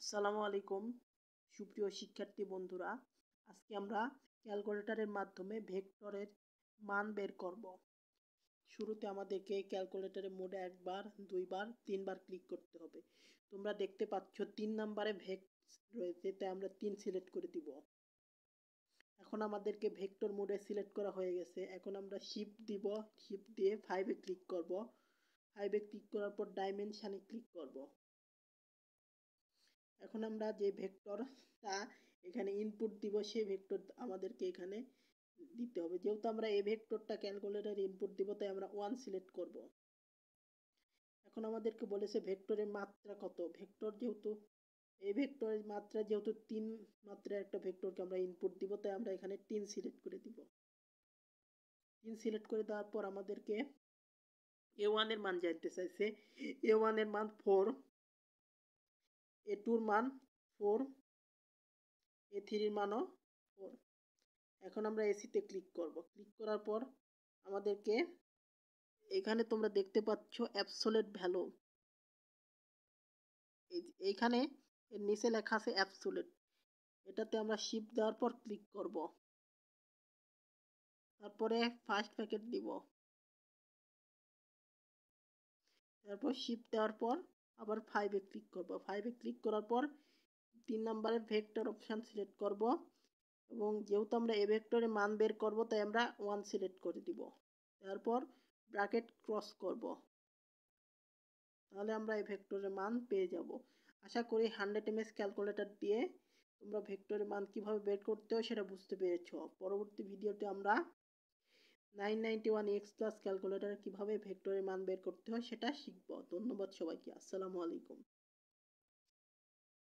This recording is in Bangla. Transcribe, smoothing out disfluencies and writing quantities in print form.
আসসালামু আলাইকুম সুপ্রিয় শিক্ষার্থী বন্ধুরা। আজকে আমরা ক্যালকুলেটরের মাধ্যমে ভেক্টরের মান বের করব। শুরুতে আমাদেরকে ক্যালকুলেটরের মোডে একবার, দুইবার, তিনবার ক্লিক করতে হবে। তোমরা দেখতে পাচ্ছ 3 নম্বরে রয়েছে, তাই আমরা 3 সিলেক্ট করে দিব। এখন আমাদেরকে ভেক্টর মোডে সিলেক্ট করা হয়ে গেছে। এখন আমরা শিফট দিব, শিফট দিয়ে 5 এ ক্লিক করব। 5 এ ক্লিক করার পর ডাইমেনশনে ক্লিক করব। এখন আমরা যে ভেক্টরটা এখানে ইনপুট দিব সেই ভেক্টর আমাদেরকে এখানে দিতে হবে। যেহেতু আমরা এই ভেক্টরটা ক্যালকুলেটরে ইনপুট দিব, তাই আমরা 1 সিলেক্ট করব। এখন আমাদেরকে বলেছে ভেক্টরের মাত্রা কত। এই ভেক্টরের মাত্রা যেহেতু 3 মাত্রার একটা ভেক্টরকে আমরা ইনপুট দিব, তাই আমরা এখানে 3 সিলেক্ট করে দিব। 3 সিলেক্ট করে দেওয়ার পর আমাদেরকে a1 এর মান জানতে চাইছে। a1 এর মান 4, a2 এর মান 4, a3 এর মানও 4। এখন আমরা এসিতে ক্লিক করব। ক্লিক করার পর আমাদেরকে এখানে তোমরা দেখতে পাচ্ছ অ্যাবসোলিউট ভ্যালু। এইখানে এর নিচে লেখা আছে অ্যাবসোলিউট। এটাতে আমরা শিফট দেওয়ার পর ক্লিক করব। তারপরে ফার্স্ট ব্র্যাকেট দিব। তারপর শিফট দেওয়ার পর আবার 5 এ ক্লিক করব। 5 এ ক্লিক করার পর 3 নম্বরের ভেক্টর অপশন সিলেক্ট করব এবং যেহেতু আমরা এই ভেক্টরের মান বের করব, তাই আমরা 1 সিলেক্ট করে দিব। তারপর ব্র্যাকেট ক্রস করব। তাহলে আমরা এই ভেক্টরের মান পেয়ে যাব। আশা করি 100 ms ক্যালকুলেটর দিয়ে তোমরা ভেক্টরের মান কিভাবে বের করতে হয় সেটা বুঝতে পেরেছো। পরবর্তী ভিডিওতে আমরা 991x ক্যালকুলেটরে কিভাবে ভেক্টরের মান বের করতে হয় সেটা শিখব। ধন্যবাদ সবাইকে। আসসালামু আলাইকুম।